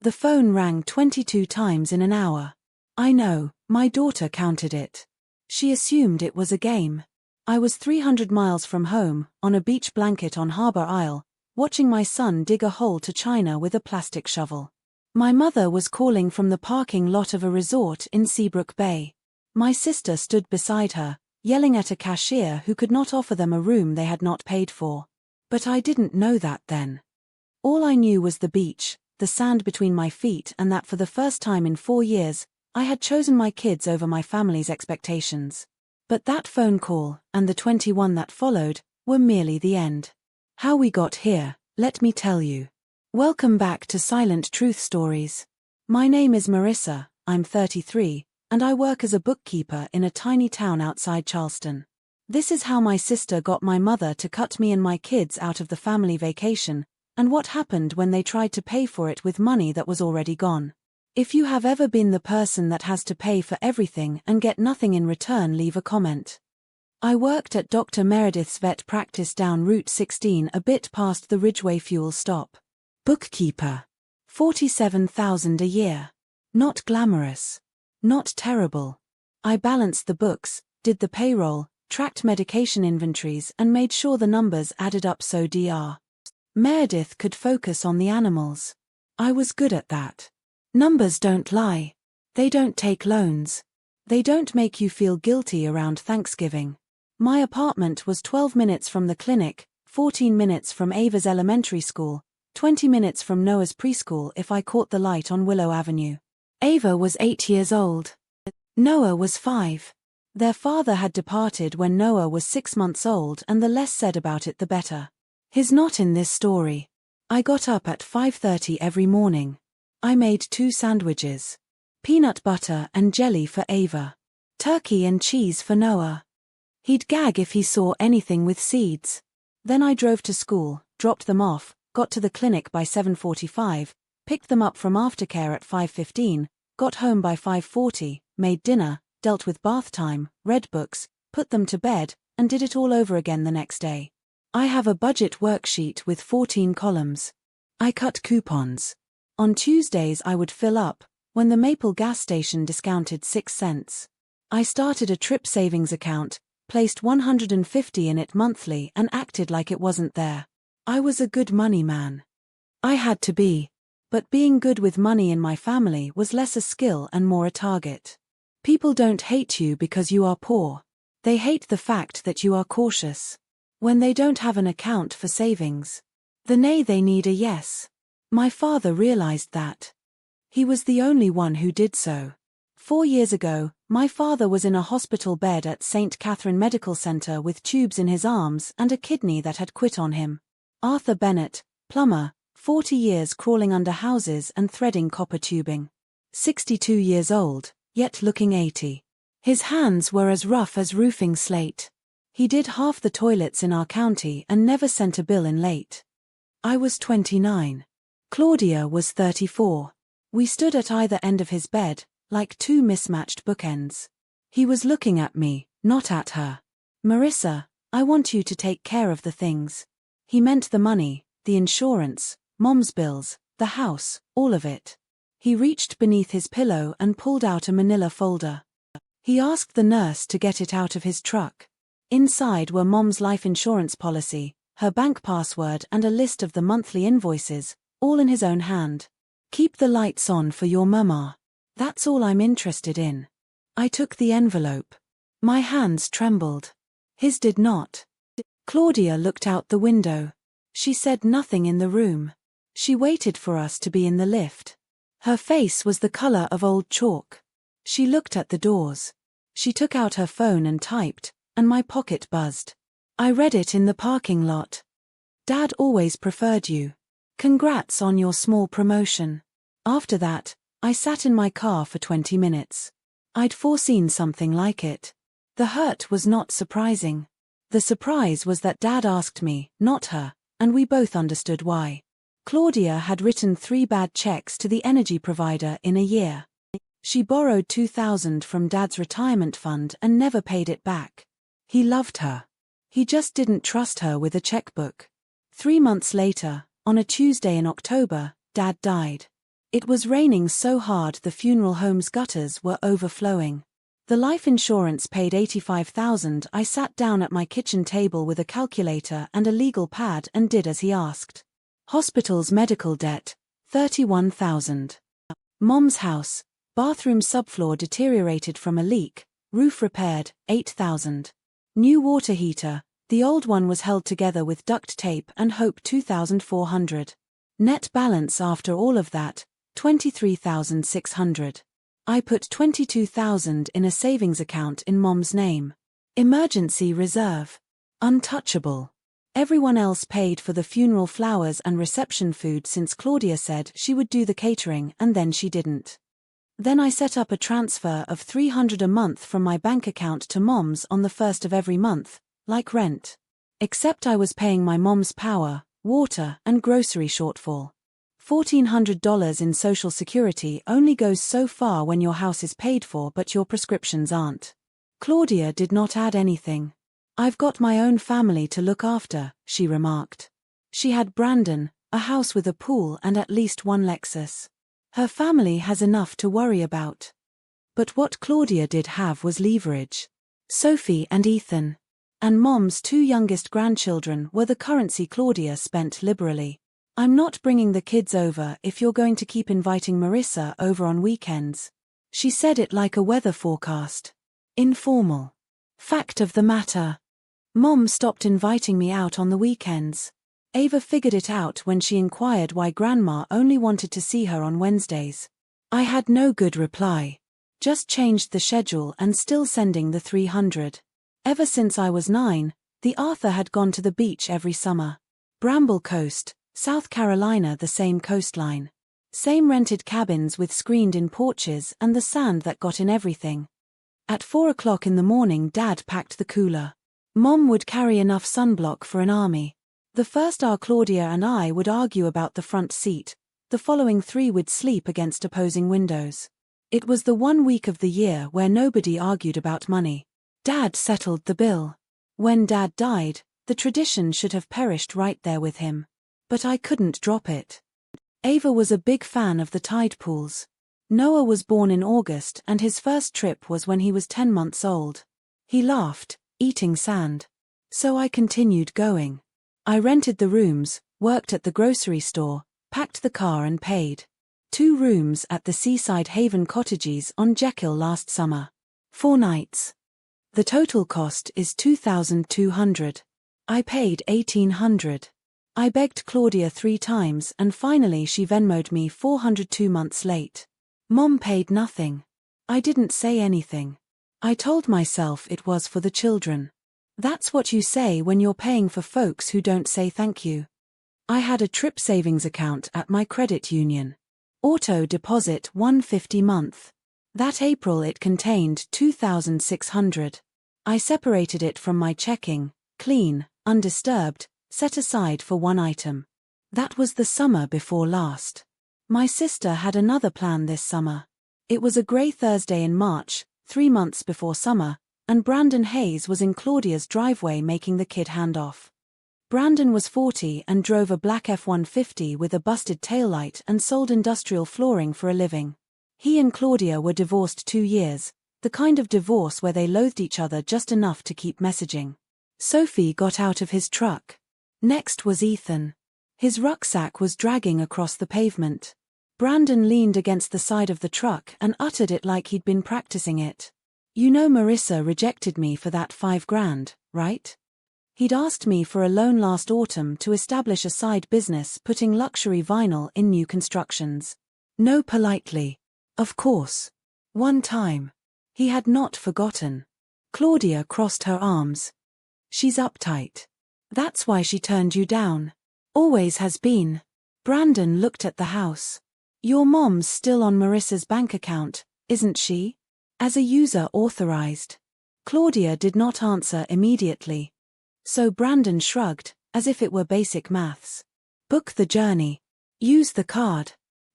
The phone rang 22 times in an hour. I know, my daughter counted it. She assumed it was a game. I was 300 miles from home, on a beach blanket on Harbour Isle, watching my son dig a hole to China with a plastic shovel. My mother was calling from the parking lot of a resort in Seabrook Bay. My sister stood beside her, yelling at a cashier who could not offer them a room they had not paid for. But I didn't know that then. All I knew was the beach, the sand between my feet, and that for the first time in 4 years, I had chosen my kids over my family's expectations. But that phone call, and the 21 that followed, were merely the end. How we got here, let me tell you. Welcome back to Silent Truth Stories. My name is Marissa, I'm 33, and I work as a bookkeeper in a tiny town outside Charleston. This is how my sister got my mother to cut me and my kids out of the family vacation, and what happened when they tried to pay for it with money that was already gone. If you have ever been the person that has to pay for everything and get nothing in return, leave a comment. I worked at Dr. Meredith's vet practice down Route 16 a bit past the Ridgeway fuel stop. Bookkeeper. $47,000 a year. Not glamorous. Not terrible. I balanced the books, did the payroll, tracked medication inventories and made sure the numbers added up so Dr. Meredith could focus on the animals. I was good at that. Numbers don't lie. They don't take loans. They don't make you feel guilty around Thanksgiving. My apartment was 12 minutes from the clinic, 14 minutes from Ava's elementary school, 20 minutes from Noah's preschool if I caught the light on Willow Avenue. Ava was 8 years old. Noah was 5. Their father had departed when Noah was 6 months old, and the less said about it the better. He's not in this story. I got up at 5:30 every morning. I made 2 sandwiches. Peanut butter and jelly for Ava. Turkey and cheese for Noah. He'd gag if he saw anything with seeds. Then I drove to school, dropped them off, got to the clinic by 7:45, picked them up from aftercare at 5:15, got home by 5:40, made dinner, dealt with bath time, read books, put them to bed, and did it all over again the next day. I have a budget worksheet with 14 columns. I cut coupons. On Tuesdays I would fill up, when the Maple gas station discounted 6 cents. I started a trip savings account, placed $150 in it monthly and acted like it wasn't there. I was a good money man. I had to be. But being good with money in my family was less a skill and more a target. People don't hate you because you are poor. They hate the fact that you are cautious. When they don't have an account for savings. The nay they need a yes. My father realized that. He was the only one who did so. 4 years ago, my father was in a hospital bed at St. Catherine Medical Center with tubes in his arms and a kidney that had quit on him. Arthur Bennett, plumber, 40 years crawling under houses and threading copper tubing. 62 years old, yet looking 80. His hands were as rough as roofing slate. He did half the toilets in our county and never sent a bill in late. I was 29. Claudia was 34. We stood at either end of his bed, like 2 mismatched bookends. He was looking at me, not at her. Marissa, I want you to take care of the things. He meant the money, the insurance, Mom's bills, the house, all of it. He reached beneath his pillow and pulled out a manila folder. He asked the nurse to get it out of his truck. Inside were Mom's life insurance policy, her bank password and a list of the monthly invoices, all in his own hand. Keep the lights on for your mama. That's all I'm interested in. I took the envelope. My hands trembled. His did not. Claudia looked out the window. She said nothing in the room. She waited for us to be in the lift. Her face was the color of old chalk. She looked at the doors. She took out her phone and typed, and my pocket buzzed. I read it in the parking lot. Dad always preferred you. Congrats on your small promotion. After that, I sat in my car for 20 minutes. I'd foreseen something like it. The hurt was not surprising. The surprise was that Dad asked me, not her, and we both understood why. Claudia had written 3 bad checks to the energy provider in a year. She borrowed $2,000 from Dad's retirement fund and never paid it back. He loved her. He just didn't trust her with a checkbook. 3 months later, on a Tuesday in October, Dad died. It was raining so hard the funeral home's gutters were overflowing. The life insurance paid $85,000. I sat down at my kitchen table with a calculator and a legal pad and did as he asked. Hospital's medical debt, $31,000. Mom's house, bathroom subfloor deteriorated from a leak, roof repaired, $8,000. New water heater, the old one was held together with duct tape and hope, $2,400. Net balance after all of that, $23,600. I put $22,000 in a savings account in Mom's name. Emergency reserve. Untouchable. Everyone else paid for the funeral flowers and reception food since Claudia said she would do the catering and then she didn't. Then I set up a transfer of $300 a month from my bank account to Mom's on the first of every month, like rent. Except I was paying my mom's power, water, and grocery shortfall. $1,400 in Social Security only goes so far when your house is paid for but your prescriptions aren't. Claudia did not add anything. I've got my own family to look after, she remarked. She had Brandon, a house with a pool and at least one Lexus. Her family has enough to worry about. But what Claudia did have was leverage. Sophie and Ethan. And Mom's two youngest grandchildren were the currency Claudia spent liberally. I'm not bringing the kids over if you're going to keep inviting Marissa over on weekends. She said it like a weather forecast. Informal. Fact of the matter. Mom stopped inviting me out on the weekends. Ava figured it out when she inquired why Grandma only wanted to see her on Wednesdays. I had no good reply. Just changed the schedule and still sending the $300. Ever since I was 9, the Arthur had gone to the beach every summer. Bramble Coast, South Carolina, the same coastline. Same rented cabins with screened-in porches and the sand that got in everything. At 4 o'clock in the morning Dad packed the cooler. Mom would carry enough sunblock for an army. The first hour Claudia and I would argue about the front seat, the following 3 would sleep against opposing windows. It was the one week of the year where nobody argued about money. Dad settled the bill. When Dad died, the tradition should have perished right there with him. But I couldn't drop it. Ava was a big fan of the tide pools. Noah was born in August and his first trip was when he was 10 months old. He laughed, eating sand. So I continued going. I rented the rooms, worked at the grocery store, packed the car and paid. 2 rooms at the Seaside Haven Cottages on Jekyll last summer. 4 nights. The total cost is $2,200. I paid $1,800. I begged Claudia 3 times and finally she Venmo'd me $400 2 months late. Mom paid nothing. I didn't say anything. I told myself it was for the children. That's what you say when you're paying for folks who don't say thank you. I had a trip savings account at my credit union. Auto deposit $150 month. That April it contained $2,600. I separated it from my checking, clean, undisturbed, set aside for one item. That was the summer before last. My sister had another plan this summer. It was a grey Thursday in March, 3 months before summer, and Brandon Hayes was in Claudia's driveway making the kid handoff. Brandon was 40 and drove a black F-150 with a busted taillight and sold industrial flooring for a living. He and Claudia were divorced 2 years, the kind of divorce where they loathed each other just enough to keep messaging. Sophie got out of his truck. Next was Ethan. His rucksack was dragging across the pavement. Brandon leaned against the side of the truck and uttered it like he'd been practicing it. You know Marissa rejected me for that $5,000, right? He'd asked me for a loan last autumn to establish a side business putting luxury vinyl in new constructions. No, politely. Of course. One time. He had not forgotten. Claudia crossed her arms. She's uptight. That's why she turned you down. Always has been. Brandon looked at the house. Your mom's still on Marissa's bank account, isn't she? As a user authorized. Claudia did not answer immediately. So Brandon shrugged, as if it were basic maths. Book the journey. Use the card.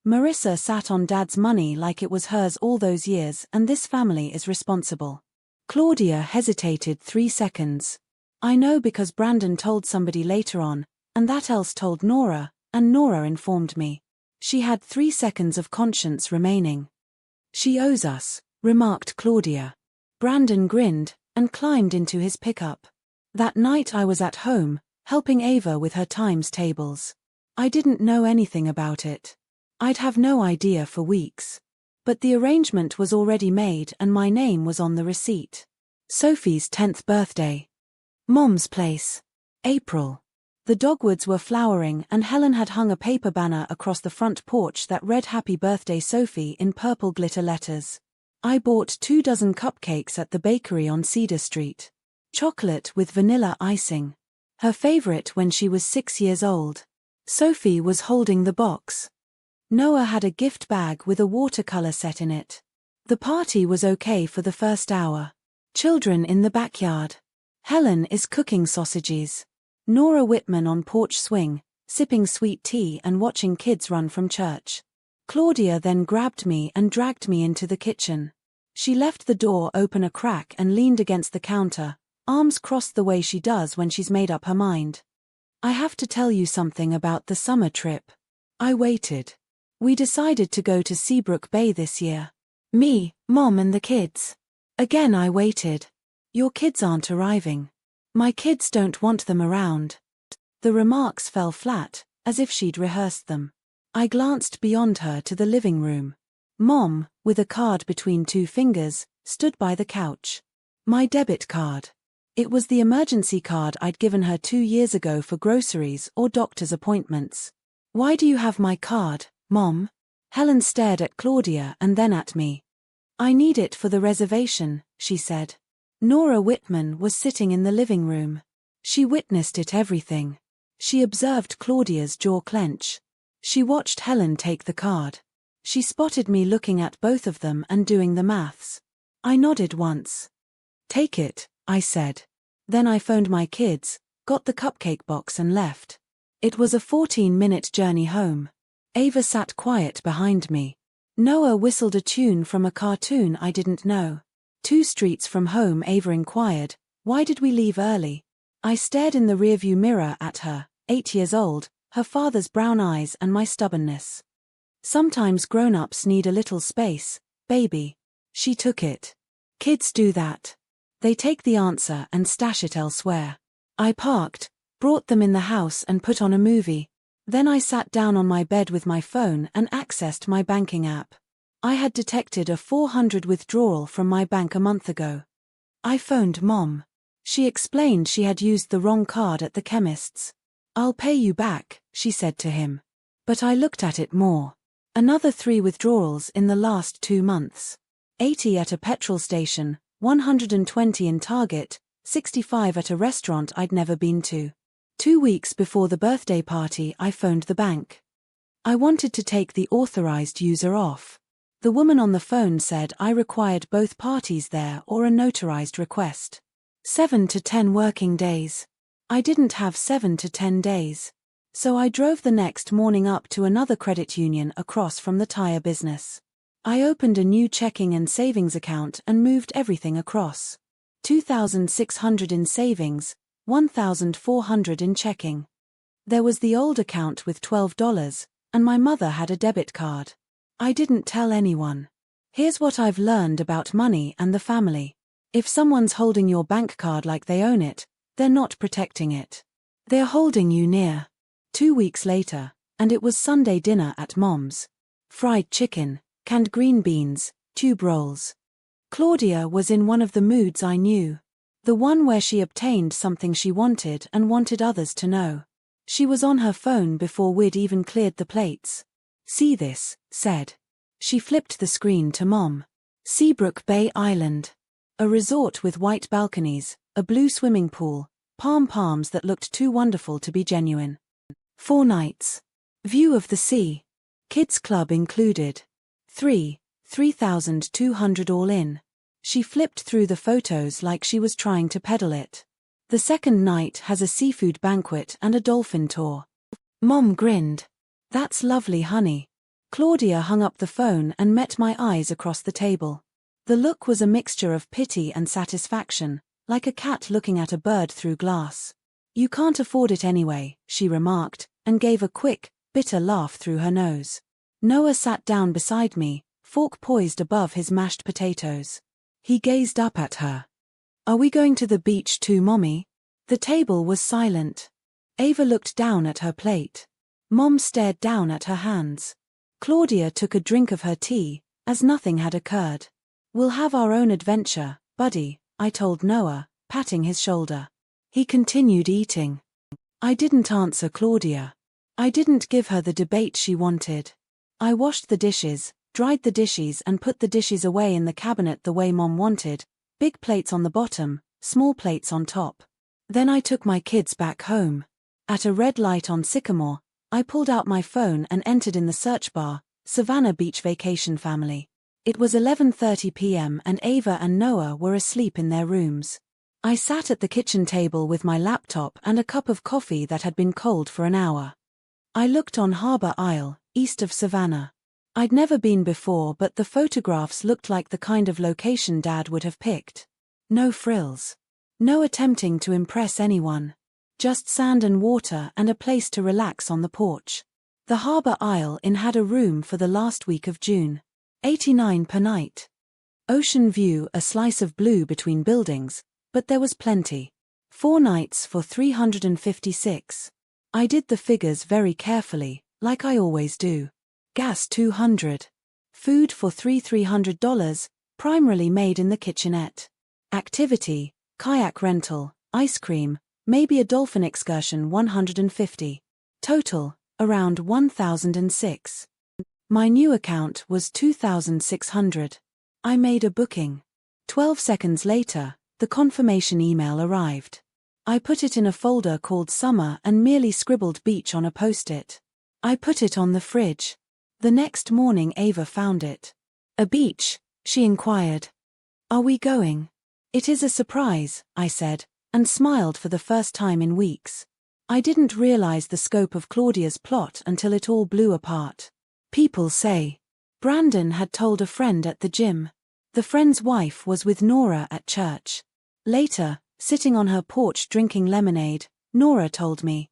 Marissa sat on Dad's money like it was hers all those years and this family is responsible. Claudia hesitated 3 seconds. I know because Brandon told somebody later on, and that else told Nora, and Nora informed me. She had 3 seconds of conscience remaining. She owes us, remarked Claudia. Brandon grinned and climbed into his pickup. That night I was at home, helping Ava with her times tables. I didn't know anything about it. I'd have no idea for weeks. But the arrangement was already made and my name was on the receipt. Sophie's 10th birthday. Mom's place. April. The dogwoods were flowering and Helen had hung a paper banner across the front porch that read Happy Birthday Sophie in purple glitter letters. I bought 24 cupcakes at the bakery on Cedar Street. Chocolate with vanilla icing. Her favorite when she was 6 years old. Sophie was holding the box. Noah had a gift bag with a watercolor set in it. The party was okay for the first hour. Children in the backyard. Helen is cooking sausages. Nora Whitman on porch swing, sipping sweet tea and watching kids run from church. Claudia then grabbed me and dragged me into the kitchen. She left the door open a crack and leaned against the counter, arms crossed the way she does when she's made up her mind. I have to tell you something about the summer trip. I waited. We decided to go to Seabrook Bay this year. Me, Mom and the kids. Again I waited. Your kids aren't arriving. My kids don't want them around. The remarks fell flat, as if she'd rehearsed them. I glanced beyond her to the living room. Mom, with a card between 2 fingers, stood by the couch. My debit card. It was the emergency card I'd given her 2 years ago for groceries or doctor's appointments. Why do you have my card, Mom? Helen stared at Claudia and then at me. I need it for the reservation, she said. Nora Whitman was sitting in the living room. She witnessed it everything. She observed Claudia's jaw clench. She watched Helen take the card. She spotted me looking at both of them and doing the maths. I nodded once. Take it, I said. Then I phoned my kids, got the cupcake box and left. It was a 14-minute journey home. Ava sat quiet behind me. Noah whistled a tune from a cartoon I didn't know. 2 streets from home, Ava inquired, why did we leave early? I stared in the rearview mirror at her, 8 years old, her father's brown eyes and my stubbornness. Sometimes grown-ups need a little space, baby. She took it. Kids do that. They take the answer and stash it elsewhere. I parked, brought them in the house and put on a movie. Then I sat down on my bed with my phone and accessed my banking app. I had detected a $400 withdrawal from my bank a month ago. I phoned Mom. She explained she had used the wrong card at the chemist's. I'll pay you back, she said to him. But I looked at it more. Another 3 withdrawals in the last 2 months. 80 at a petrol station, 120 in Target, 65 at a restaurant I'd never been to. 2 weeks before the birthday party I phoned the bank. I wanted to take the authorized user off. The woman on the phone said I required both parties there or a notarized request. 7 to 10 working days. I didn't have 7 to 10 days. So I drove the next morning up to another credit union across from the tire business. I opened a new checking and savings account and moved everything across. $2,600 in savings, $1,400 in checking. There was the old account with $12, and my mother had a debit card. I didn't tell anyone. Here's what I've learned about money and the family. If someone's holding your bank card like they own it, they're not protecting it. They're holding you near. 2 weeks later, and it was Sunday dinner at Mom's. Fried chicken, canned green beans, tube rolls. Claudia was in one of the moods I knew. The one where she obtained something she wanted and wanted others to know. She was on her phone before we'd even cleared the plates. See this, said. She flipped the screen to Mom. Seabrook Bay Island. A resort with white balconies, a blue swimming pool, palms that looked too wonderful to be genuine. 4 nights. View of the sea. Kids club included. 3,200 all in. She flipped through the photos like she was trying to peddle it. The second night has a seafood banquet and a dolphin tour. Mom grinned. That's lovely, honey. Claudia hung up the phone and met my eyes across the table. The look was a mixture of pity and satisfaction, like a cat looking at a bird through glass. You can't afford it anyway, she remarked, and gave a quick, bitter laugh through her nose. Noah sat down beside me, fork poised above his mashed potatoes. He gazed up at her. "Are we going to the beach too, Mommy?" The table was silent. Ava looked down at her plate. Mom stared down at her hands. Claudia took a drink of her tea, as nothing had occurred. "We'll have our own adventure, buddy," I told Noah, patting his shoulder. He continued eating. I didn't answer Claudia. I didn't give her the debate she wanted. I washed the dishes, dried the dishes and put the dishes away in the cabinet the way Mom wanted, big plates on the bottom, small plates on top. Then I took my kids back home. At a red light on Sycamore, I pulled out my phone and entered in the search bar, Savannah Beach Vacation Family. It was 11:30 p.m. and Ava and Noah were asleep in their rooms. I sat at the kitchen table with my laptop and a cup of coffee that had been cold for an hour. I looked on Harbor Isle, east of Savannah. I'd never been before, but the photographs looked like the kind of location Dad would have picked. No frills. No attempting to impress anyone. Just sand and water and a place to relax on the porch. The Harbor Isle Inn had a room for the last week of June. $89 per night. Ocean view, a slice of blue between buildings, but there was plenty. 4 nights for $356. I did the figures very carefully, like I always do. Gas $200. Food for $300, primarily made in the kitchenette. Activity, kayak rental, ice cream, maybe a dolphin excursion $150. Total, around $1,006. My new account was $2,600. I made a booking. 12 seconds later, the confirmation email arrived. I put it in a folder called Summer and merely scribbled beach on a post-it. I put it on the fridge. The next morning Ava found it. "A beach?" she inquired. "Are we going?" "It is a surprise," I said, and smiled for the first time in weeks. I didn't realize the scope of Claudia's plot until it all blew apart. People say. Brandon had told a friend at the gym. The friend's wife was with Nora at church. Later, sitting on her porch drinking lemonade, Nora told me.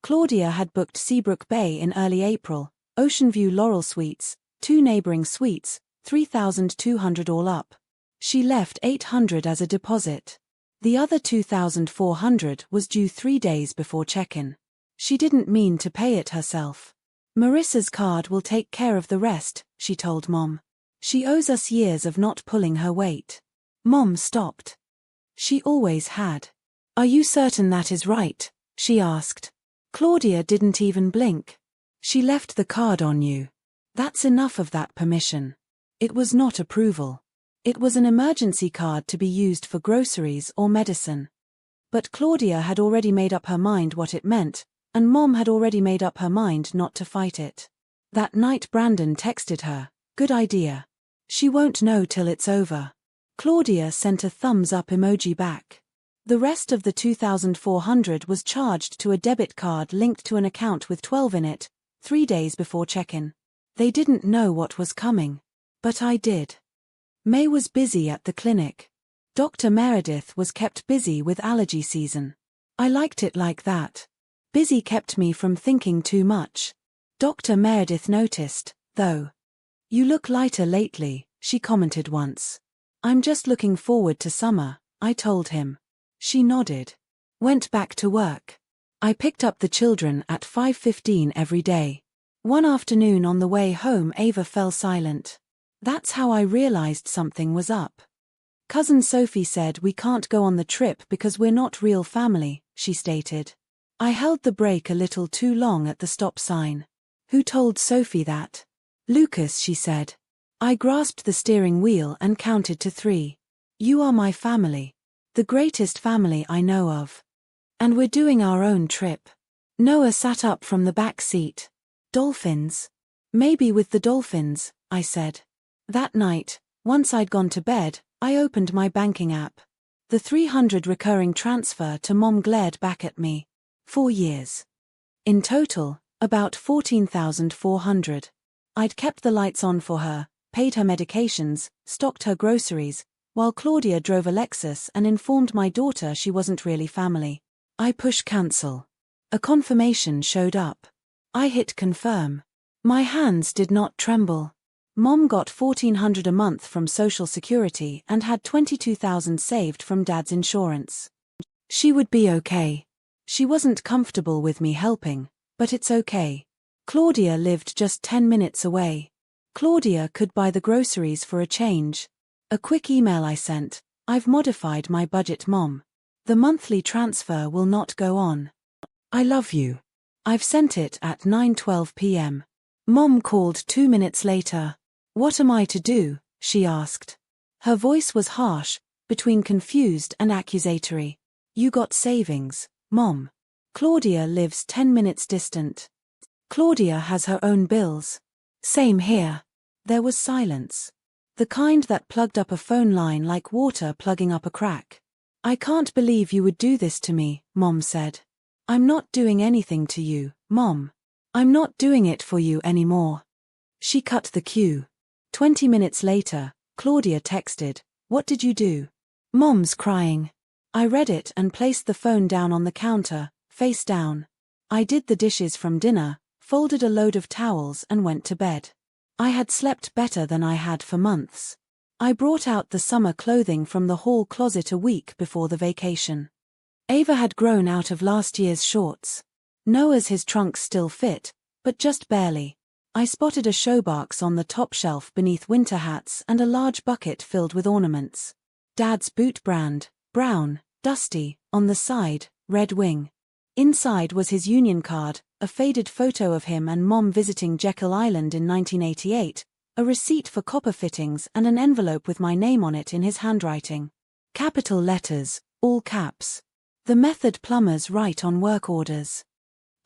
Claudia had booked Seabrook Bay in early April, Ocean View Laurel Suites, 2 neighboring suites, $3,200 all up. She left $800 as a deposit. The other $2,400 was due 3 days before check-in. She didn't mean to pay it herself. "Marissa's card will take care of the rest," she told Mom. "She owes us years of not pulling her weight." Mom stopped. She always had. "Are you certain that is right?" she asked. Claudia didn't even blink. "She left the card on you. That's enough of that permission." It was not approval. It was an emergency card to be used for groceries or medicine. But Claudia had already made up her mind what it meant, and Mom had already made up her mind not to fight it. That night Brandon texted her, "Good idea. She won't know till it's over." Claudia sent a thumbs up emoji back. The rest of the $2,400 was charged to a debit card linked to an account with 12 in it, 3 days before check-in. They didn't know what was coming. But I did. May was busy at the clinic. Dr. Meredith was kept busy with allergy season. I liked it like that. Busy kept me from thinking too much. Dr. Meredith noticed, though. "You look lighter lately," she commented once. "I'm just looking forward to summer," I told him. She nodded. Went back to work. I picked up the children at 5:15 every day. One afternoon on the way home Ava fell silent. That's how I realized something was up. "Cousin Sophie said we can't go on the trip because we're not real family," she stated. I held the brake a little too long at the stop sign. "Who told Sophie that?" "Lucas," she said. I grasped the steering wheel and counted to 3. "You are my family. The greatest family I know of. And we're doing our own trip." Noah sat up from the back seat. "Dolphins?" "Maybe with the dolphins," I said. That night, once I'd gone to bed, I opened my banking app. The $300 recurring transfer to Mom glared back at me. 4 years. In total, about $14,400. I'd kept the lights on for her, paid her medications, stocked her groceries, while Claudia drove a Lexus and informed my daughter she wasn't really family. I pushed cancel. A confirmation showed up. I hit confirm. My hands did not tremble. Mom got $1,400 a month from Social Security and had $22,000 saved from Dad's insurance. She would be okay. She wasn't comfortable with me helping, but it's okay. Claudia lived just 10 minutes away. Claudia could buy the groceries for a change. A quick email I sent: "I've modified my budget, Mom. The monthly transfer will not go on. I love you." I've sent it at 9:12 p.m. Mom called 2 minutes later. "What am I to do?" she asked. Her voice was harsh, between confused and accusatory. "You got savings, Mom. Claudia lives 10 minutes distant. Claudia has her own bills." "Same here." There was silence. The kind that plugged up a phone line like water plugging up a crack. "I can't believe you would do this to me," Mom said. "I'm not doing anything to you, Mom. I'm not doing it for you anymore." She cut the cue. 20 minutes later, Claudia texted, "What did you do?" "Mom's crying." I read it and placed the phone down on the counter, face down. I did the dishes from dinner, folded a load of towels and went to bed. I had slept better than I had for months. I brought out the summer clothing from the hall closet a week before the vacation. Ava had grown out of last year's shorts. His trunks still fit, but just barely. I spotted a showbox on the top shelf beneath winter hats and a large bucket filled with ornaments. Dad's boot brand, brown, dusty, on the side, Red Wing. Inside was his union card, a faded photo of him and Mom visiting Jekyll Island in 1988, a receipt for copper fittings and an envelope with my name on it in his handwriting. Capital letters, all caps. The method plumbers write on work orders.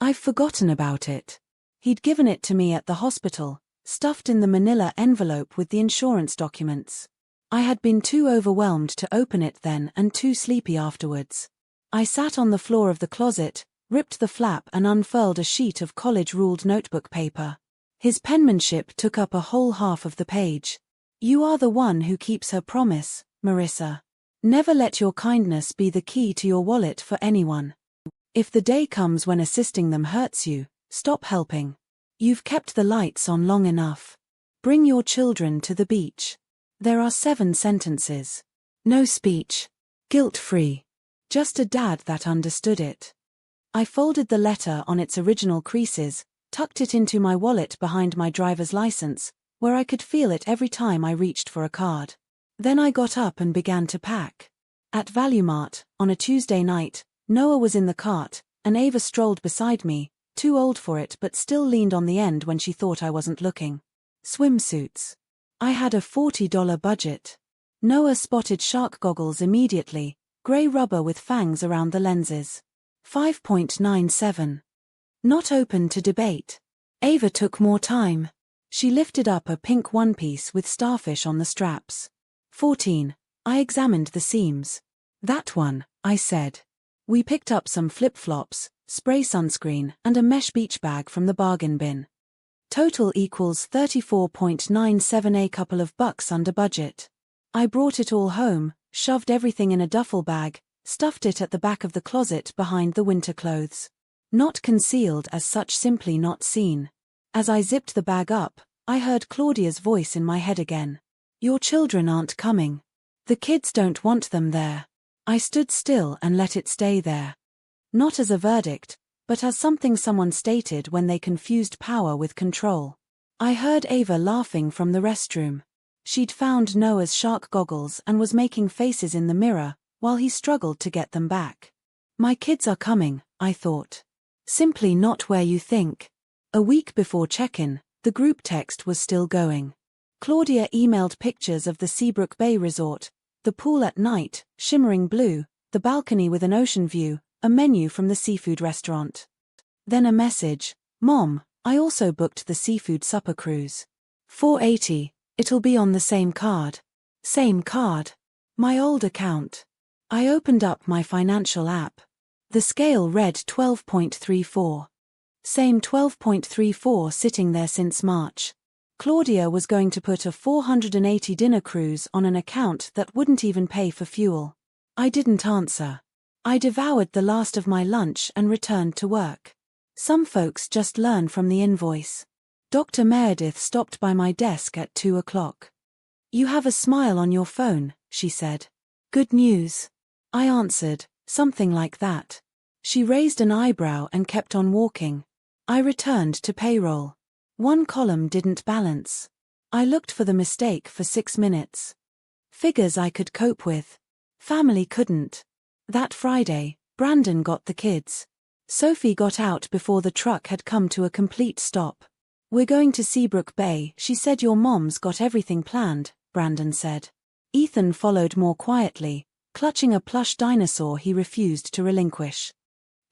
I've forgotten about it. He'd given it to me at the hospital, stuffed in the manila envelope with the insurance documents. I had been too overwhelmed to open it then and too sleepy afterwards. I sat on the floor of the closet, ripped the flap and unfurled a sheet of college-ruled notebook paper. His penmanship took up a whole half of the page. "You are the one who keeps her promise, Marissa. Never let your kindness be the key to your wallet for anyone. If the day comes when assisting them hurts you, stop helping. You've kept the lights on long enough. Bring your children to the beach." There are 7 sentences. No speech. Guilt-free. Just a dad that understood it. I folded the letter on its original creases, tucked it into my wallet behind my driver's license, where I could feel it every time I reached for a card. Then I got up and began to pack. At Value Mart, on a Tuesday night, Noah was in the cart, and Ava strolled beside me, too old for it but still leaned on the end when she thought I wasn't looking. Swimsuits. I had a $40 budget. Noah spotted shark goggles immediately, grey rubber with fangs around the lenses. 5.97. Not open to debate. Ava took more time. She lifted up a pink one-piece with starfish on the straps. 14. I examined the seams. "That one," I said. We picked up some flip-flops, spray sunscreen and a mesh beach bag from the bargain bin. Total equals 34.97, a couple of bucks under budget. I brought it all home, shoved everything in a duffel bag, stuffed it at the back of the closet behind the winter clothes. Not concealed as such, simply not seen. As I zipped the bag up, I heard Claudia's voice in my head again. "Your children aren't coming. The kids don't want them there." I stood still and let it stay there. Not as a verdict, but as something someone stated when they confused power with control. I heard Ava laughing from the restroom. She'd found Noah's shark goggles and was making faces in the mirror, while he struggled to get them back. My kids are coming, I thought. Simply not where you think. A week before check-in, the group text was still going. Claudia emailed pictures of the Seabrook Bay Resort, the pool at night, shimmering blue, the balcony with an ocean view, a menu from the seafood restaurant. Then a message: "Mom, I also booked the seafood supper cruise. $480, it'll be on the same card." Same card. My old account. I opened up my financial app. The scale read 12.34. Same 12.34 sitting there since March. Claudia was going to put a $480 dinner cruise on an account that wouldn't even pay for fuel. I didn't answer. I devoured the last of my lunch and returned to work. Some folks just learn from the invoice. Dr. Meredith stopped by my desk at 2 o'clock. You have a smile on your phone, she said. Good news. I answered, something like that. She raised an eyebrow and kept on walking. I returned to payroll. One column didn't balance. I looked for the mistake for 6 minutes. Figures I could cope with. Family couldn't. That Friday, Brandon got the kids. Sophie got out before the truck had come to a complete stop. We're going to Seabrook Bay, she said. Your mom's got everything planned, Brandon said. Ethan followed more quietly, clutching a plush dinosaur he refused to relinquish.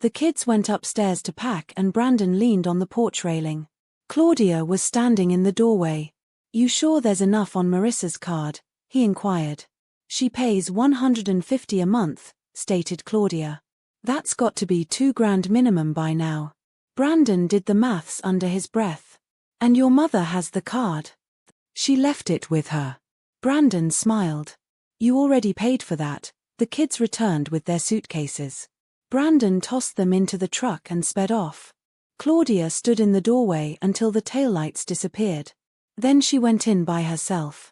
The kids went upstairs to pack and Brandon leaned on the porch railing. Claudia was standing in the doorway. You sure there's enough on Marissa's card? He inquired. She pays $150 a month, stated Claudia. That's got to be $2,000 minimum by now. Brandon did the maths under his breath. And your mother has the card. She left it with her. Brandon smiled. You already paid for that. The kids returned with their suitcases. Brandon tossed them into the truck and sped off. Claudia stood in the doorway until the taillights disappeared. Then she went in by herself.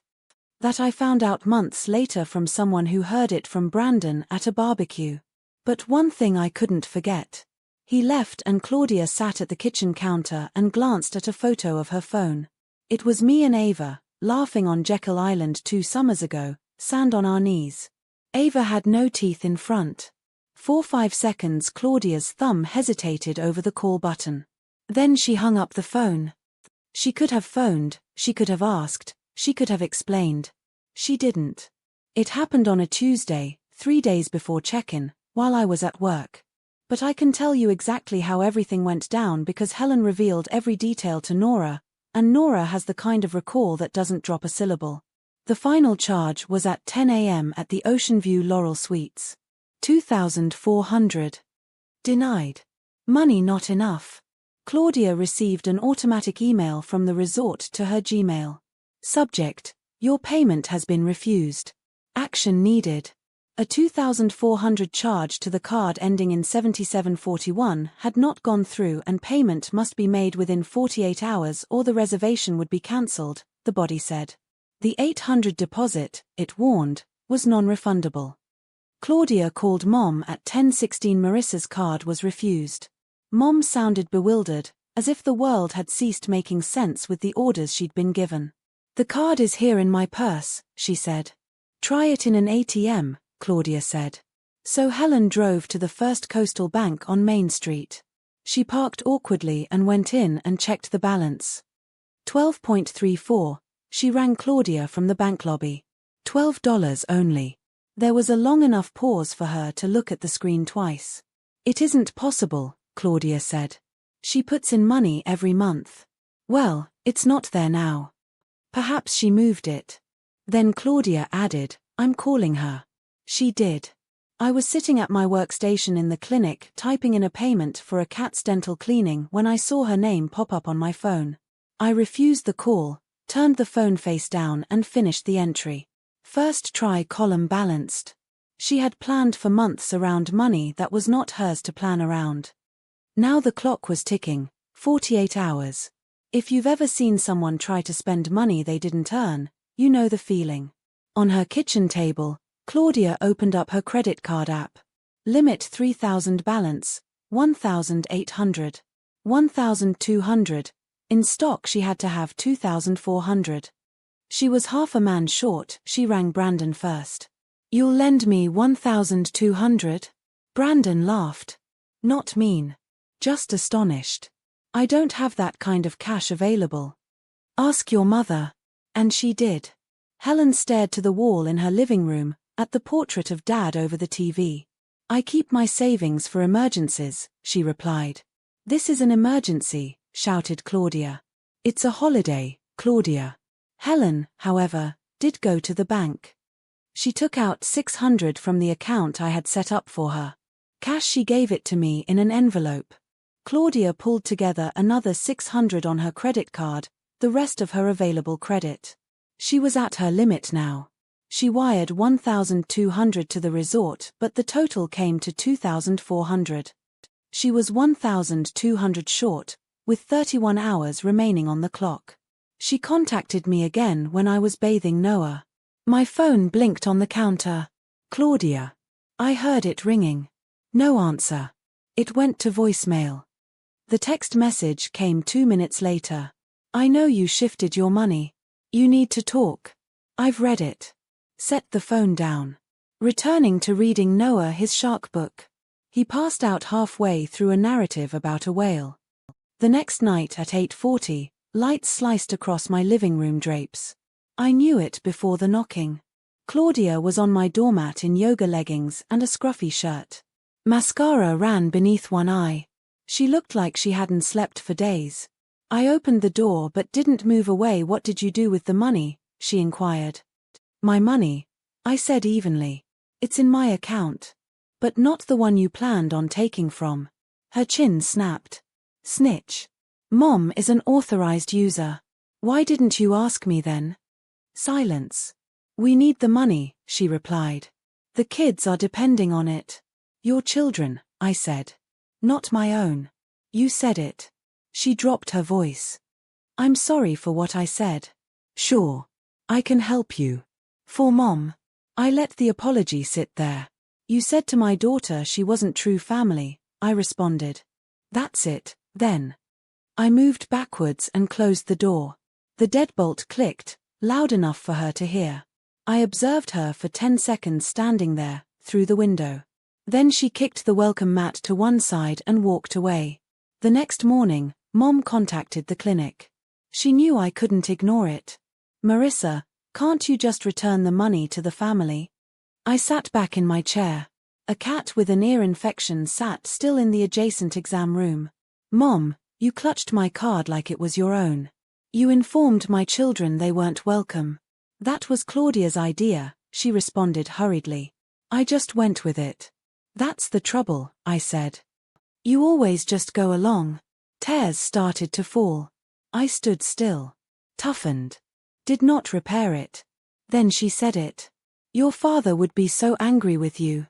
That I found out months later from someone who heard it from Brandon at a barbecue. But one thing I couldn't forget. He left and Claudia sat at the kitchen counter and glanced at a photo of her phone. It was me and Ava, laughing on Jekyll Island 2 summers ago, sand on our knees. Ava had no teeth in front. For 5 seconds Claudia's thumb hesitated over the call button. Then she hung up the phone. She could have phoned, she could have asked, she could have explained. She didn't. It happened on a Tuesday, 3 days before check-in, while I was at work. But I can tell you exactly how everything went down because Helen revealed every detail to Nora, and Nora has the kind of recall that doesn't drop a syllable. The final charge was at 10 a.m. at the Ocean View Laurel Suites. $2,400. Denied. Money not enough. Claudia received an automatic email from the resort to her Gmail. Subject: Your payment has been refused. Action needed. A $2,400 charge to the card ending in 7741 had not gone through and payment must be made within 48 hours or the reservation would be cancelled, the body said. The $800 deposit, it warned, was non-refundable. Claudia called Mom at 10:16. Marissa's card was refused. Mom sounded bewildered, as if the world had ceased making sense with the orders she'd been given. The card is here in my purse, she said. Try it in an ATM, Claudia said. So Helen drove to the First Coastal Bank on Main Street. She parked awkwardly and went in and checked the balance. 12.34. She rang Claudia from the bank lobby. $12 only. There was a long enough pause for her to look at the screen twice. It isn't possible, Claudia said. She puts in money every month. Well, it's not there now. Perhaps she moved it. Then Claudia added, I'm calling her. She did. I was sitting at my workstation in the clinic typing in a payment for a cat's dental cleaning when I saw her name pop up on my phone. I refused the call, turned the phone face down and finished the entry. First try column balanced. She had planned for months around money that was not hers to plan around. Now the clock was ticking, 48 hours. If you've ever seen someone try to spend money they didn't earn, you know the feeling. On her kitchen table, Claudia opened up her credit card app. Limit 3,000 balance, 1,800. 1,200. In stock she had to have 2,400. She was half a man short. She rang Brandon first. You'll lend me 1,200? Brandon laughed. Not mean. Just astonished. I don't have that kind of cash available. Ask your mother. And she did. Helen stared to the wall in her living room, at the portrait of Dad over the TV. I keep my savings for emergencies, she replied. This is an emergency, shouted Claudia. It's a holiday, Claudia. Helen, however, did go to the bank. She took out $600 from the account I had set up for her. Cash. She gave it to me in an envelope. Claudia pulled together another $600 on her credit card, the rest of her available credit. She was at her limit now. She wired $1,200 to the resort, but the total came to $2,400. She was $1,200 short, with 31 hours remaining on the clock. She contacted me again when I was bathing Noah. My phone blinked on the counter. Claudia. I heard it ringing. No answer. It went to voicemail. The text message came 2 minutes later. I know you shifted your money. You need to talk. I've read it. Set the phone down. Returning to reading Noah his shark book. He passed out halfway through a narrative about a whale. The next night at 8:40, lights sliced across my living room drapes. I knew it before the knocking. Claudia was on my doormat in yoga leggings and a scruffy shirt. Mascara ran beneath one eye. She looked like she hadn't slept for days. I opened the door but didn't move away. What did you do with the money? She inquired. My money, I said evenly. It's in my account. But not the one you planned on taking from. Her chin snapped. Snitch. Mom is an authorized user. Why didn't you ask me then? Silence. We need the money, she replied. The kids are depending on it. Your children, I said. Not my own. You said it. She dropped her voice. I'm sorry for what I said. Sure. I can help you. For Mom. I let the apology sit there. You said to my daughter she wasn't true family, I responded. That's it, then. I moved backwards and closed the door. The deadbolt clicked, loud enough for her to hear. I observed her for 10 seconds standing there, through the window. Then she kicked the welcome mat to one side and walked away. The next morning, Mom contacted the clinic. She knew I couldn't ignore it. Marissa, can't you just return the money to the family? I sat back in my chair. A cat with an ear infection sat still in the adjacent exam room. Mom, you clutched my card like it was your own. You informed my children they weren't welcome. That was Claudia's idea, she responded hurriedly. I just went with it. That's the trouble, I said. You always just go along. Tears started to fall. I stood still. Toughened. Did not repair it. Then she said it. Your father would be so angry with you.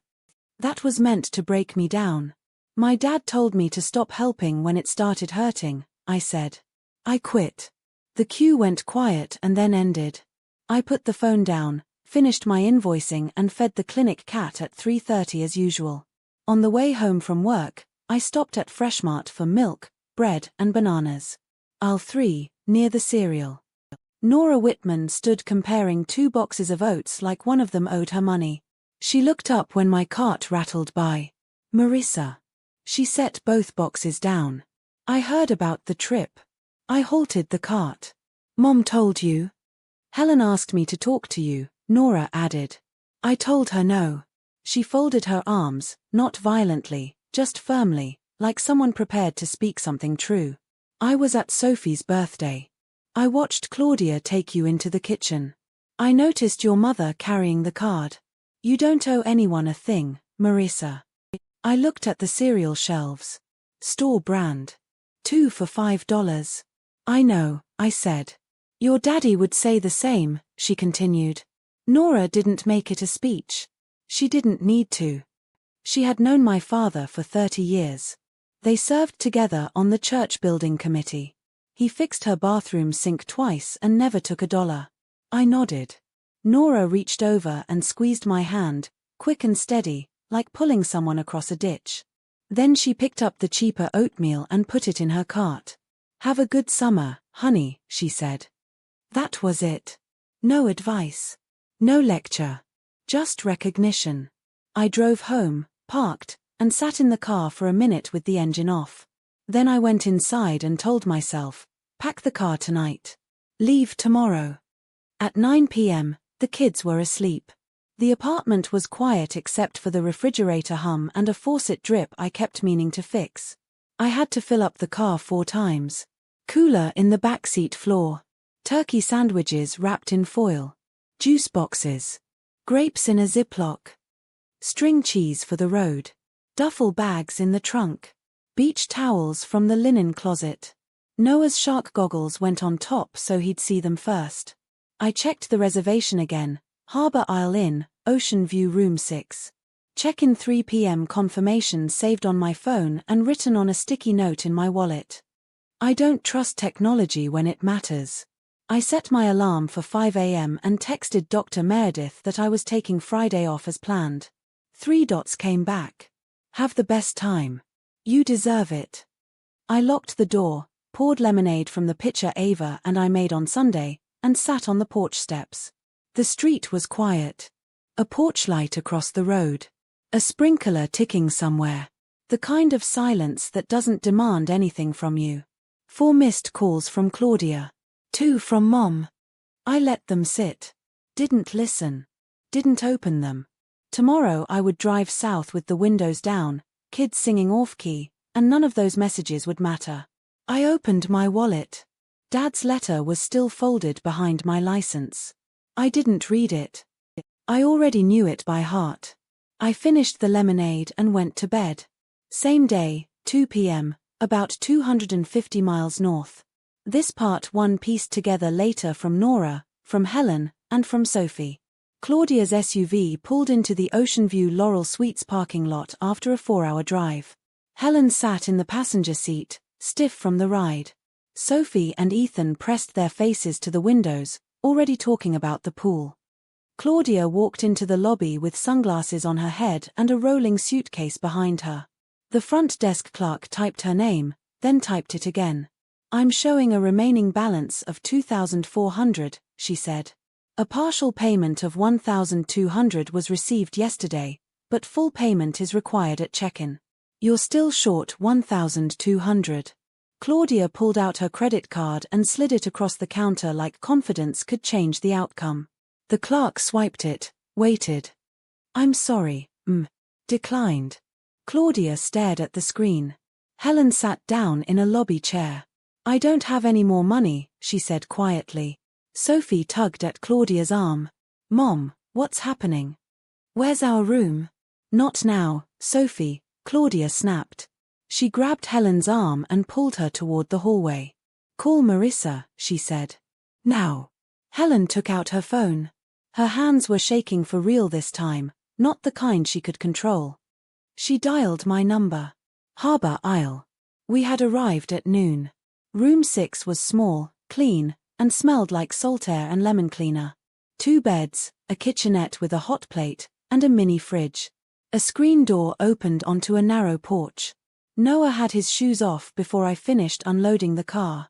That was meant to break me down. My dad told me to stop helping when it started hurting, I said. I quit. The queue went quiet and then ended. I put the phone down, finished my invoicing and fed the clinic cat at 3:30 as usual. On the way home from work, I stopped at Freshmart for milk, bread and bananas. Aisle 3, near the cereal. Nora Whitman stood comparing 2 boxes of oats like one of them owed her money. She looked up when my cart rattled by. Marissa. She set both boxes down. I heard about the trip. I halted the cart. Mom told you? Helen asked me to talk to you, Nora added. I told her no. She folded her arms, not violently, just firmly, like someone prepared to speak something true. I was at Sophie's birthday. I watched Claudia take you into the kitchen. I noticed your mother carrying the card. You don't owe anyone a thing, Marissa. I looked at the cereal shelves. Store brand. 2 for $5. I know, I said. Your daddy would say the same, she continued. Nora didn't make it a speech. She didn't need to. She had known my father for 30 years. They served together on the church building committee. He fixed her bathroom sink twice and never took $1. I nodded. Nora reached over and squeezed my hand, quick and steady, like pulling someone across a ditch. Then she picked up the cheaper oatmeal and put it in her cart. Have a good summer, honey, she said. That was it. No advice. No lecture. Just recognition. I drove home, parked, and sat in the car for a minute with the engine off. Then I went inside and told myself, pack the car tonight. Leave tomorrow. At 9 p.m., the kids were asleep. The apartment was quiet except for the refrigerator hum and a faucet drip I kept meaning to fix. I had to fill up the car 4 times. Cooler in the backseat floor. Turkey sandwiches wrapped in foil. Juice boxes. Grapes in a Ziploc. String cheese for the road. Duffel bags in the trunk. Beach towels from the linen closet. Noah's shark goggles went on top so he'd see them first. I checked the reservation again. Harbor Isle Inn, Ocean View Room 6. Check-in 3 p.m. confirmation saved on my phone and written on a sticky note in my wallet. I don't trust technology when it matters. I set my alarm for 5 a.m. and texted Dr. Meredith that I was taking Friday off as planned. 3 dots came back. Have the best time. You deserve it. I locked the door, poured lemonade from the pitcher Ava and I made on Sunday, and sat on the porch steps. The street was quiet. A porch light across the road. A sprinkler ticking somewhere. The kind of silence that doesn't demand anything from you. 4 missed calls from Claudia. 2 from Mom. I let them sit. Didn't listen. Didn't open them. Tomorrow I would drive south with the windows down, kids singing off-key, and none of those messages would matter. I opened my wallet. Dad's letter was still folded behind my license. I didn't read it. I already knew it by heart. I finished the lemonade and went to bed. Same day, 2 p.m., about 250 miles north. This part one pieced together later from Nora, from Helen, and from Sophie. Claudia's SUV pulled into the Ocean View Laurel Suites parking lot after a 4-hour drive. Helen sat in the passenger seat, stiff from the ride. Sophie and Ethan pressed their faces to the windows, already talking about the pool. Claudia walked into the lobby with sunglasses on her head and a rolling suitcase behind her. The front desk clerk typed her name, then typed it again. I'm showing a remaining balance of $2,400, she said. A partial payment of $1,200 was received yesterday, but full payment is required at check-in. You're still short $1,200. Claudia pulled out her credit card and slid it across the counter like confidence could change the outcome. The clerk swiped it, waited. I'm sorry, declined. Claudia stared at the screen. Helen sat down in a lobby chair. I don't have any more money, she said quietly. Sophie tugged at Claudia's arm. Mom, what's happening? Where's our room? Not now, Sophie, Claudia snapped. She grabbed Helen's arm and pulled her toward the hallway. Call Marissa, she said. Now. Helen took out her phone. Her hands were shaking for real this time, not the kind she could control. She dialed my number. Harbor Isle. We had arrived at noon. Room 6 was small, clean, and smelled like salt air and lemon cleaner. 2 beds, a kitchenette with a hot plate, and a mini fridge. A screen door opened onto a narrow porch. Noah had his shoes off before I finished unloading the car.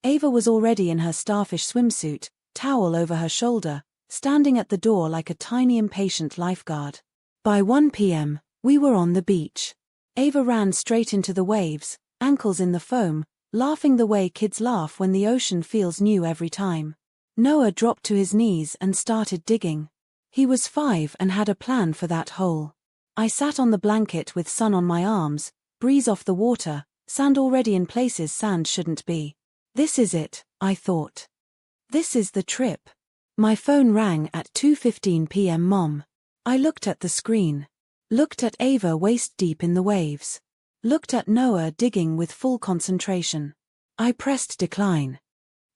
Ava was already in her starfish swimsuit, towel over her shoulder, standing at the door like a tiny impatient lifeguard. By 1 p.m., we were on the beach. Ava ran straight into the waves, ankles in the foam, laughing the way kids laugh when the ocean feels new every time. Noah dropped to his knees and started digging. He was 5 and had a plan for that hole. I sat on the blanket with sun on my arms, breeze off the water, sand already in places sand shouldn't be. This is it, I thought. This is the trip. My phone rang at 2:15 p.m. Mom. I looked at the screen. Looked at Ava waist-deep in the waves. Looked at Noah digging with full concentration. I pressed decline.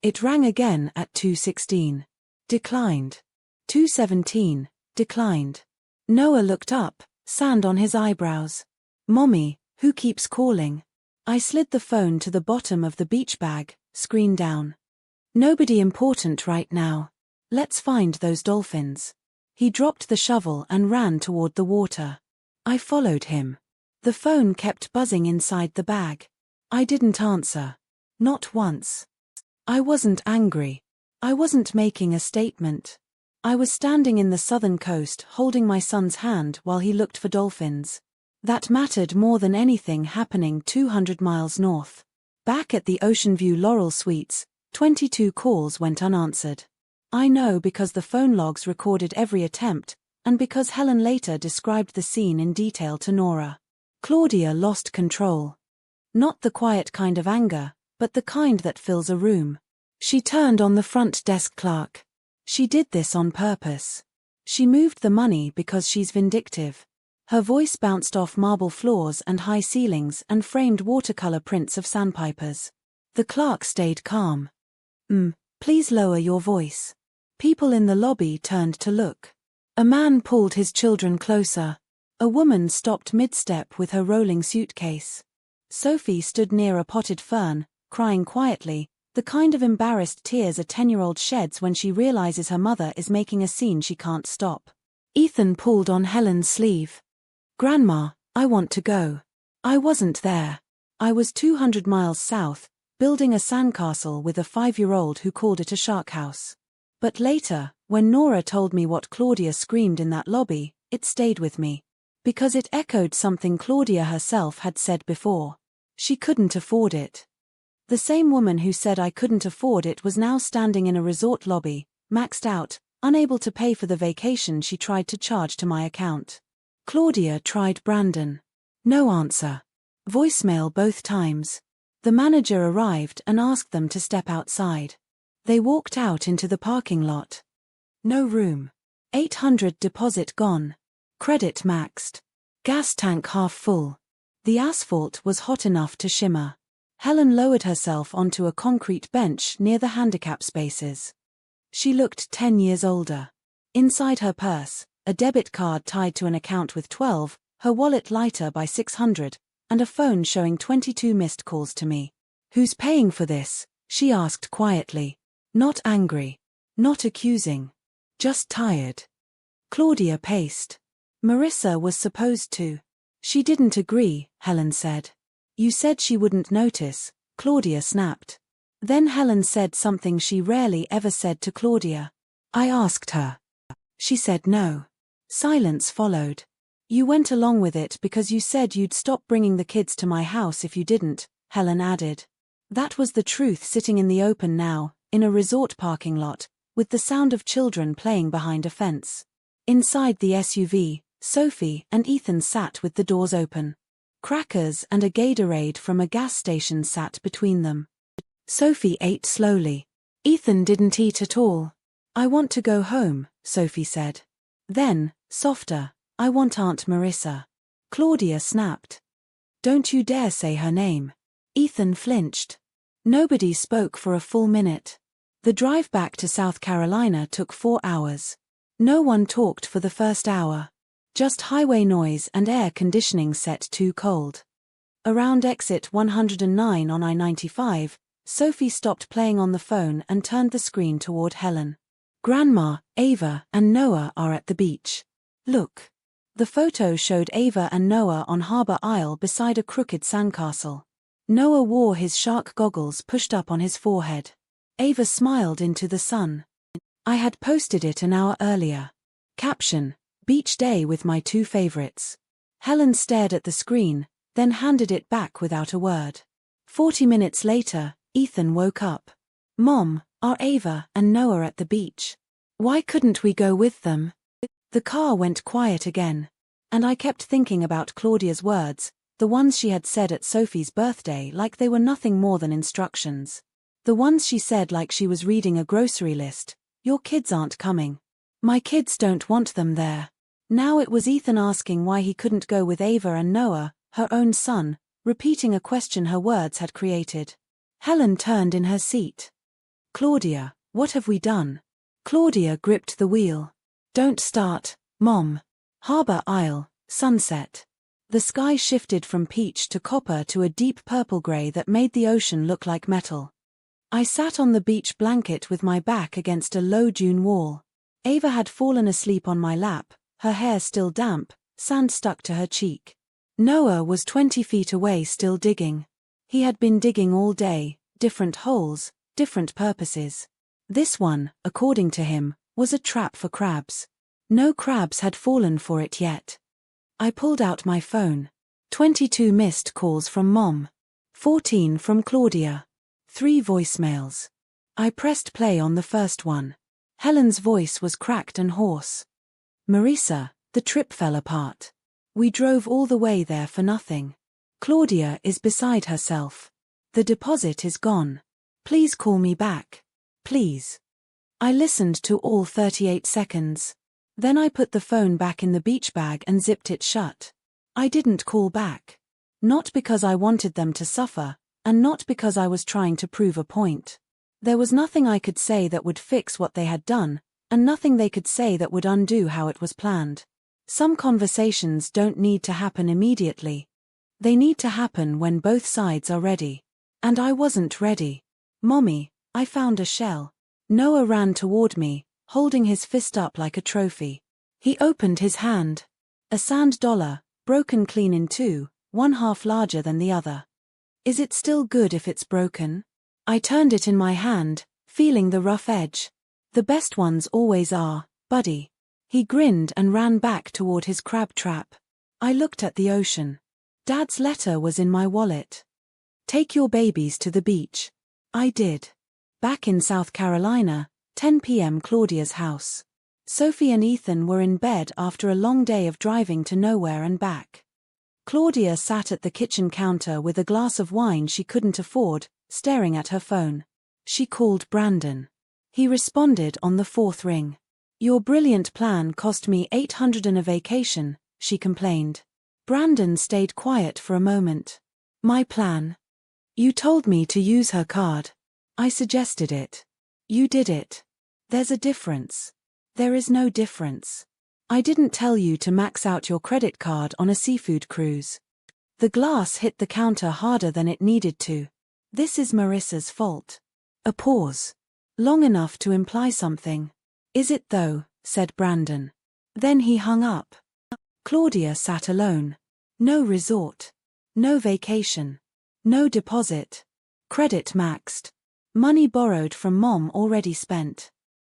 It rang again at 2:16. Declined. 2:17. Declined. Noah looked up, sand on his eyebrows. Mommy, who keeps calling? I slid the phone to the bottom of the beach bag, screen down. Nobody important right now. Let's find those dolphins. He dropped the shovel and ran toward the water. I followed him. The phone kept buzzing inside the bag. I didn't answer. Not once. I wasn't angry. I wasn't making a statement. I was standing in the southern coast holding my son's hand while he looked for dolphins. That mattered more than anything happening 200 miles north. Back at the Ocean View Laurel Suites, 22 calls went unanswered. I know because the phone logs recorded every attempt, and because Helen later described the scene in detail to Nora. Claudia lost control. Not the quiet kind of anger, but the kind that fills a room. She turned on the front desk clerk. She did this on purpose. She moved the money because she's vindictive. Her voice bounced off marble floors and high ceilings and framed watercolor prints of sandpipers. The clerk stayed calm. Please lower your voice. People in the lobby turned to look. A man pulled his children closer. A woman stopped mid-step with her rolling suitcase. Sophie stood near a potted fern, crying quietly, the kind of embarrassed tears a 10-year-old sheds when she realizes her mother is making a scene she can't stop. Ethan pulled on Helen's sleeve. "Grandma, I want to go. I wasn't there. I was 200 miles south, building a sandcastle with a 5-year-old who called it a shark house. But later, when Nora told me what Claudia screamed in that lobby, it stayed with me. Because it echoed something Claudia herself had said before. She couldn't afford it. The same woman who said I couldn't afford it was now standing in a resort lobby, maxed out, unable to pay for the vacation she tried to charge to my account. Claudia tried Brandon. No answer. Voicemail both times. The manager arrived and asked them to step outside. They walked out into the parking lot. No room. $800 deposit gone. Credit maxed. Gas tank half full. The asphalt was hot enough to shimmer. Helen lowered herself onto a concrete bench near the handicap spaces. She looked 10 years older. Inside her purse, a debit card tied to an account with 12, her wallet lighter by $600, and a phone showing 22 missed calls to me. "Who's paying for this?" she asked quietly. Not angry. Not accusing. Just tired. Claudia paced. "Marissa was supposed to." "She didn't agree," Helen said. "You said she wouldn't notice," Claudia snapped. Then Helen said something she rarely ever said to Claudia. "I asked her. She said no." Silence followed. "You went along with it because you said you'd stop bringing the kids to my house if you didn't," Helen added. That was the truth sitting in the open now, in a resort parking lot, with the sound of children playing behind a fence. Inside the SUV, Sophie and Ethan sat with the doors open. Crackers and a Gatorade from a gas station sat between them. Sophie ate slowly. Ethan didn't eat at all. "I want to go home," Sophie said. Then, softer, "I want Aunt Marissa." Claudia snapped. "Don't you dare say her name." Ethan flinched. Nobody spoke for a full minute. The drive back to South Carolina took 4 hours. No one talked for the first hour. Just highway noise and air conditioning set too cold. Around exit 109 on I-95, Sophie stopped playing on the phone and turned the screen toward Helen. "Grandma, Ava, and Noah are at the beach. Look." The photo showed Ava and Noah on Harbor Isle beside a crooked sandcastle. Noah wore his shark goggles pushed up on his forehead. Ava smiled into the sun. I had posted it an hour earlier. Caption: "Beach day with my 2 favorites." Helen stared at the screen, then handed it back without a word. 40 minutes later, Ethan woke up. "Mom, are Ava and Noah at the beach? Why couldn't we go with them?" The car went quiet again. And I kept thinking about Claudia's words, the ones she had said at Sophie's birthday like they were nothing more than instructions. The ones she said like she was reading a grocery list. "Your kids aren't coming. My kids don't want them there." Now it was Ethan asking why he couldn't go with Ava and Noah, her own son, repeating a question her words had created. Helen turned in her seat. "Claudia, what have we done?" Claudia gripped the wheel. "Don't start, Mom." Harbor Isle, sunset. The sky shifted from peach to copper to a deep purple gray that made the ocean look like metal. I sat on the beach blanket with my back against a low dune wall. Ava had fallen asleep on my lap, her hair still damp, sand stuck to her cheek. Noah was 20 feet away still digging. He had been digging all day, different holes, different purposes. This one, according to him, was a trap for crabs. No crabs had fallen for it yet. I pulled out my phone. 22 missed calls from Mom. 14 from Claudia. 3 voicemails. I pressed play on the first one. Helen's voice was cracked and hoarse. "Marissa, the trip fell apart. We drove all the way there for nothing. Claudia is beside herself. The deposit is gone. Please call me back. Please." I listened to all 38 seconds. Then I put the phone back in the beach bag and zipped it shut. I didn't call back. Not because I wanted them to suffer, and not because I was trying to prove a point. There was nothing I could say that would fix what they had done, and nothing they could say that would undo how it was planned. Some conversations don't need to happen immediately. They need to happen when both sides are ready. And I wasn't ready. Mommy, I found a shell. Noah ran toward me, holding his fist up like a trophy. He opened his hand. A sand dollar, broken clean in two, one half larger than the other. Is it still good if it's broken? I turned it in my hand, feeling the rough edge. The best ones always are, buddy. He grinned and ran back toward his crab trap. I looked at the ocean. Dad's letter was in my wallet. Take your babies to the beach. I did. Back in South Carolina, 10 p.m. Claudia's house. Sophie and Ethan were in bed after a long day of driving to nowhere and back. Claudia sat at the kitchen counter with a glass of wine she couldn't afford, staring at her phone. She called Brandon. He responded on the fourth ring. Your brilliant plan cost me $800 and a vacation, she complained. Brandon stayed quiet for a moment. My plan? You told me to use her card. I suggested it. You did it. There's a difference. There is no difference. I didn't tell you to max out your credit card on a seafood cruise. The glass hit the counter harder than it needed to. This is Marissa's fault. A pause. Long enough to imply something. Is it though? Said Brandon. Then he hung up. Claudia sat alone. No resort. No vacation. No deposit. Credit maxed. Money borrowed from Mom already spent.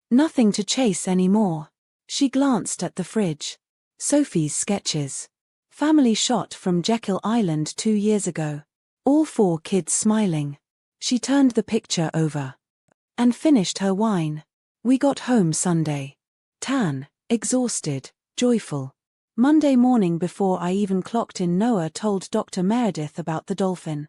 Nothing to chase anymore. She glanced at the fridge. Sophie's sketches. Family shot from Jekyll Island 2 years ago. All 4 kids smiling. She turned the picture over. And finished her wine. We got home Sunday. Tan, exhausted, joyful. Monday morning before I even clocked in, Noah told Dr. Meredith about the dolphin.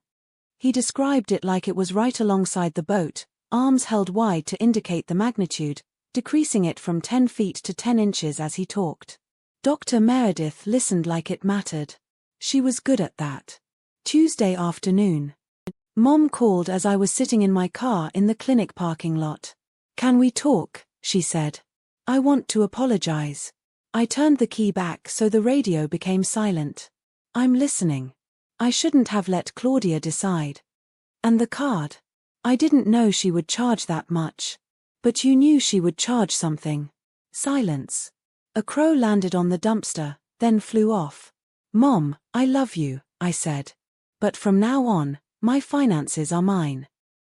He described it like it was right alongside the boat, arms held wide to indicate the magnitude, decreasing it from 10 feet to 10 inches as he talked. Dr. Meredith listened like it mattered. She was good at that. Tuesday afternoon. Mom called as I was sitting in my car in the clinic parking lot. Can we talk? She said. I want to apologize. I turned the key back so the radio became silent. I'm listening. I shouldn't have let Claudia decide. And the card? I didn't know she would charge that much. But you knew she would charge something. Silence. A crow landed on the dumpster, then flew off. Mom, I love you, I said. But from now on, my finances are mine.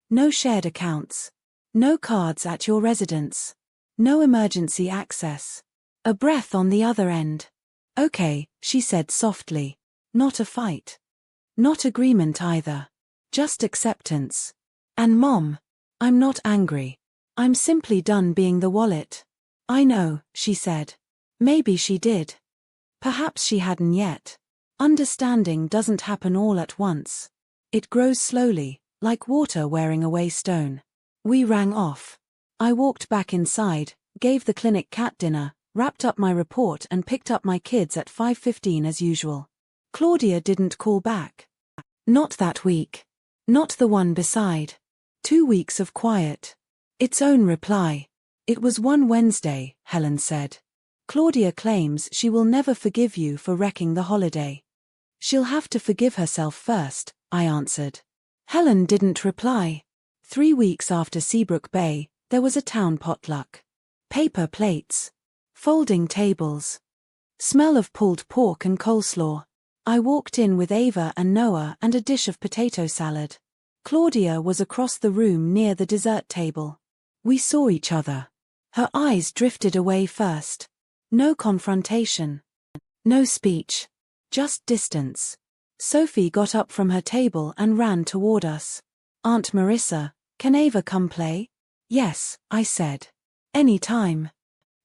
No shared accounts. No cards at your residence. No emergency access. A breath on the other end. Okay, she said softly. Not a fight. Not agreement either. Just acceptance. And Mom, I'm not angry. I'm simply done being the wallet. I know, she said. Maybe she did. Perhaps she hadn't yet. Understanding doesn't happen all at once. It grows slowly, like water wearing away stone. We rang off. I walked back inside, gave the clinic cat dinner, wrapped up my report and picked up my kids at 5:15 as usual. Claudia didn't call back. Not that week. Not the one beside. 2 weeks of quiet. Its own reply. It was one Wednesday, Helen said. Claudia claims she will never forgive you for wrecking the holiday. She'll have to forgive herself first, I answered. Helen didn't reply. 3 weeks after Seabrook Bay, there was a town potluck. Paper plates. Folding tables. Smell of pulled pork and coleslaw. I walked in with Ava and Noah and a dish of potato salad. Claudia was across the room near the dessert table. We saw each other. Her eyes drifted away first. No confrontation. No speech. Just distance. Sophie got up from her table and ran toward us. Aunt Marissa, can Ava come play? Yes, I said. Any time.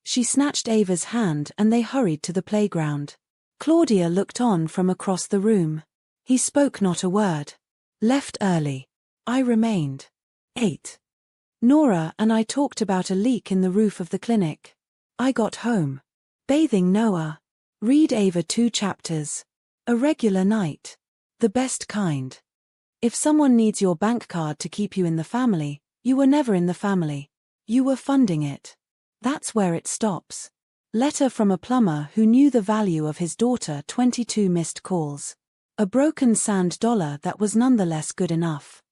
She snatched Ava's hand and they hurried to the playground. Claudia looked on from across the room. He spoke not a word. Left early. I remained. 8. Nora and I talked about a leak in the roof of the clinic. I got home. Bathing Noah. Read Ava 2 chapters. A regular night. The best kind. If someone needs your bank card to keep you in the family, you were never in the family. You were funding it. That's where it stops. Letter from a plumber who knew the value of his daughter. 22 missed calls. A broken sand dollar that was nonetheless good enough.